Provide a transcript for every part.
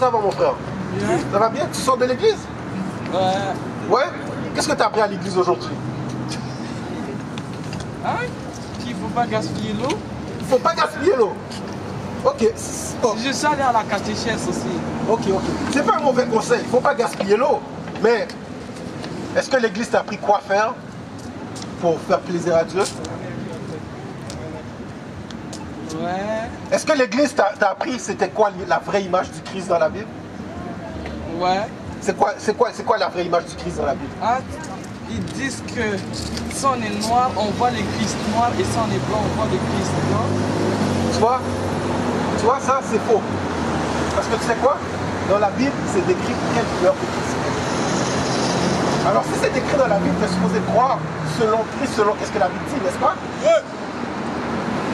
ça va mon frère? Bien. Ça va bien? Tu sors de l'église? Ouais. Ouais? Qu'est-ce que tu as appris à l'église aujourd'hui? Hein? Qu'il ne faut pas gaspiller l'eau. Il faut pas gaspiller l'eau. Ok. Oh. Je suis allé à la catéchèse aussi. Ok. C'est pas un mauvais conseil, il faut pas gaspiller l'eau. Mais est-ce que l'église t'a appris quoi faire pour faire plaisir à Dieu? Ouais. Est-ce que l'église t'a appris c'était quoi la vraie image du Christ dans la Bible? Ouais. C'est quoi la vraie image du Christ dans la Bible? Ah, ils disent que si on est noir, on voit le Christ noir et si on est blanc, on voit le Christ blanc. Tu vois, ça c'est faux. Parce que tu sais quoi? Dans la Bible, c'est décrit quelle couleur que Christ est. Alors si c'est décrit dans la Bible, tu es supposé croire selon Christ, selon qu'est-ce que la Bible dit, n'est-ce pas? Oui.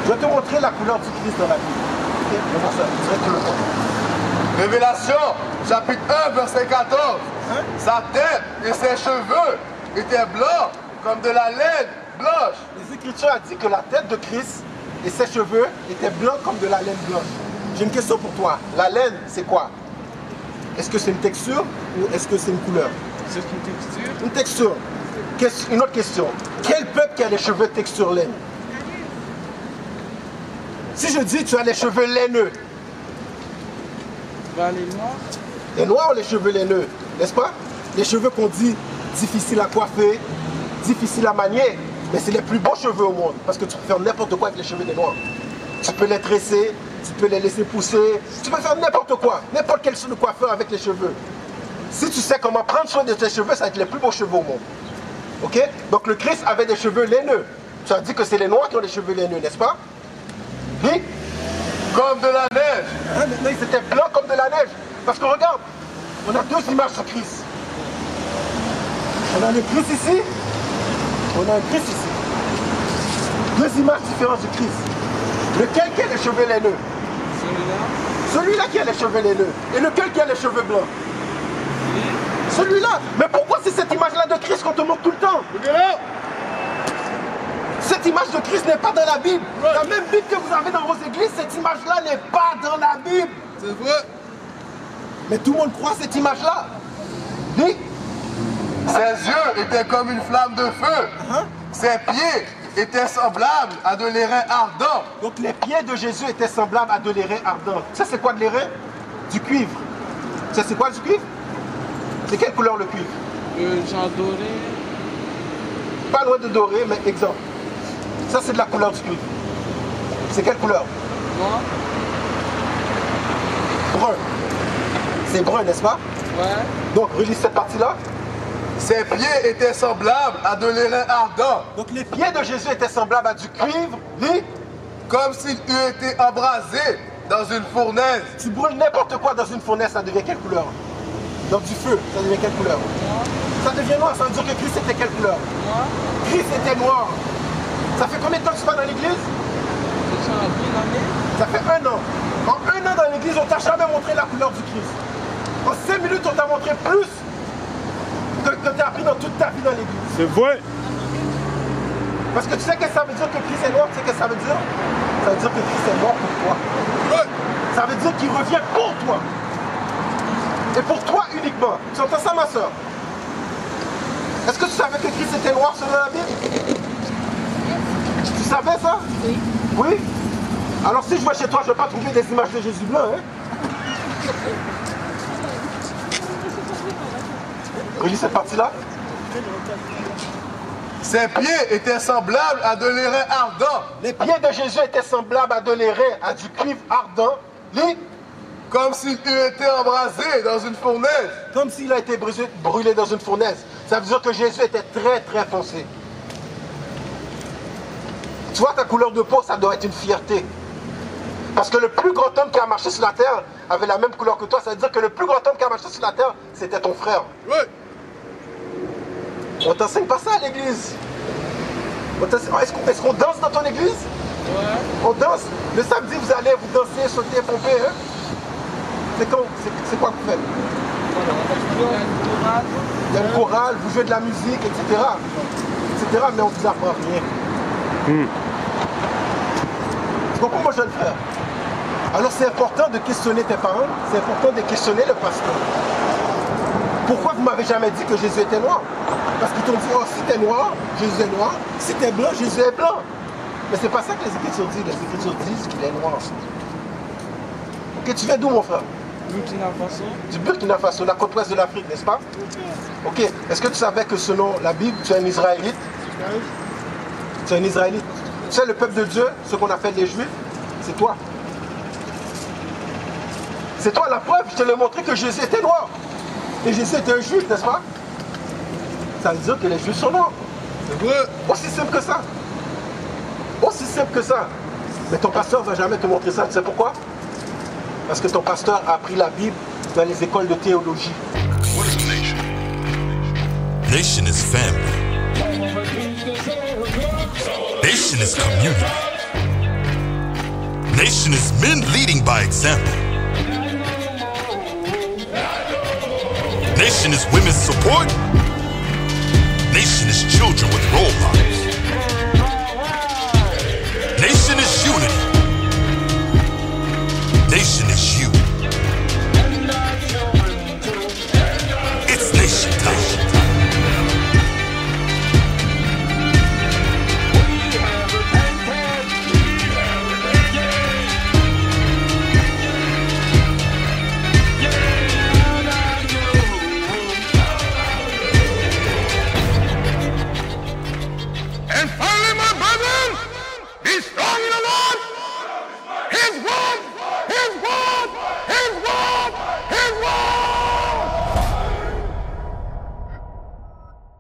Je vais te montrer la couleur du Christ dans la Bible. Ok? On va ça, directement. Révélation, chapitre 1, verset 14. Hein? Sa tête et ses cheveux étaient blancs comme de la laine blanche. Les Écritures ont dit que la tête de Christ et ses cheveux étaient blancs comme de la laine blanche. J'ai une question pour toi. La laine, c'est quoi? Est-ce que c'est une texture ou est-ce que c'est une couleur? C'est une texture. Une texture. Une autre question. Quel peuple qui a les cheveux texture laine? Si je dis tu as les cheveux laineux, Ben, les noirs. les noirs ont les cheveux laineux, n'est-ce pas? Les cheveux qu'on dit difficiles à coiffer, difficiles à manier, mais c'est les plus beaux cheveux au monde parce que tu peux faire n'importe quoi avec les cheveux des noirs. Tu peux les tresser, tu peux les laisser pousser, tu peux faire n'importe quoi, n'importe quel sorte de coiffeur avec les cheveux. Si tu sais comment prendre soin de tes cheveux, ça va être les plus beaux cheveux au monde. Ok? Donc le Christ avait des cheveux laineux. Tu as dit que c'est les noirs qui ont des cheveux laineux, n'est-ce pas? Oui? Comme de la neige. Hein, maintenant ils étaient blancs comme de la neige. Parce que regarde, on a deux images de Christ. On a le Christ ici, on a un Christ ici. Deux images différentes du Christ. Lequel qui a les cheveux laineux? Celui-là. Celui-là qui a les cheveux laineux. Et lequel qui a les cheveux blancs? Celui-là. Mais pourquoi c'est cette image-là de Christ qu'on te montre tout le temps? Cette image de Christ n'est pas dans la Bible. La même Bible que vous avez dans vos églises, cette image-là n'est pas dans la Bible. C'est vrai. Mais tout le monde croit cette image-là. Dis. Ses yeux étaient comme une flamme de feu. Ses pieds étaient semblables à de l'airain ardent. Donc les pieds de Jésus étaient semblables à de l'airain ardent. Ça c'est quoi de l'airain? Du cuivre. Ça c'est quoi du cuivre? C'est quelle couleur le cuivre? Genre doré. Pas loin de doré, mais exemple. Ça c'est de la couleur du cuivre. C'est quelle couleur? Noir. Brun. C'est brun, n'est-ce pas? Ouais. Donc relis cette partie-là. Ses pieds étaient semblables à de l'airain ardent. Donc les pieds de Jésus étaient semblables à du cuivre. Lis. Comme s'il eût été embrasé dans une fournaise. Tu brûles n'importe quoi dans une fournaise, ça devient quelle couleur? Donc du feu, ça devient quelle couleur? Noir. Ça devient noir, ça veut dire que Christ était quelle couleur? Noir. Christ était noir. Ça fait combien de temps que tu vas dans l'église? Je suis en une année. Ça fait 1 an. En 1 an dans l'église, on t'a jamais montré la couleur du Christ. En 5 minutes, on t'a montré plus que tu as appris dans toute ta vie dans l'église. C'est vrai. Parce que tu sais que ça veut dire que Christ est noir, tu sais que ça veut dire? Ça veut dire que Christ est mort pour toi. Ça veut dire qu'il revient pour toi. Et pour toi uniquement. Tu entends ça, ma soeur? Est-ce que tu savais que Christ était noir selon la Bible? Tu savais ça? Oui. Oui? Alors si je vais chez toi, je ne vais pas trouver des images de Jésus blanc, hein? Relis cette partie-là. Ses pieds étaient semblables à de l'airain ardent. Les pieds de Jésus étaient semblables à de l'airain, à du cuivre ardent. Lis. Comme s'il eût été embrasé dans une fournaise. Comme s'il a été brûlé dans une fournaise. Ça veut dire que Jésus était très très foncé. Tu vois, ta couleur de peau, ça doit être une fierté. Parce que le plus grand homme qui a marché sur la terre avait la même couleur que toi. Ça veut dire que le plus grand homme qui a marché sur la terre, c'était ton frère. Oui. On t'enseigne pas ça à l'église. Est-ce qu'on danse dans ton église? Ouais. On danse. Le samedi, vous allez vous danser, sauter, pomper. Hein? C'est quoi que vous faites? Il y a une chorale. Il y a une chorale, vous jouez de la musique, etc. Mais on ne vous apprend rien. Tu comprends, mon jeune frère? Alors c'est important de questionner tes parents, c'est important de questionner le pasteur. Pourquoi vous m'avez jamais dit que Jésus était noir? Parce qu'ils t'ont dit, oh, si t'es noir, Jésus est noir. Si t'es blanc, Jésus est blanc. Mais c'est pas ça que les Écritures disent. Les Écritures disent qu'il est noir. Ok, tu viens d'où, mon frère? Burkina Faso. Du Burkina Faso, la côte ouest de l'Afrique, n'est-ce pas? Ok, est-ce que tu savais que selon la Bible, tu es un Israélite? Tu es un Israélite. Tu sais, le peuple de Dieu, ce qu'on appelle les Juifs, c'est toi. C'est toi la preuve, je te l'ai montré que Jésus était noir. Et Jésus était un juif, n'est-ce pas? Ça veut dire que les juifs sont noirs. C'est vrai. Aussi simple que ça. Aussi simple que ça. Mais ton pasteur ne va jamais te montrer ça. Tu sais pourquoi? Parce que ton pasteur a appris la Bible dans les écoles de théologie. What is a nation? Nation is family. Nation is community. Nation is men leading by example. Nation is women's support. Nation is children with role models. Nation is unity. Nation is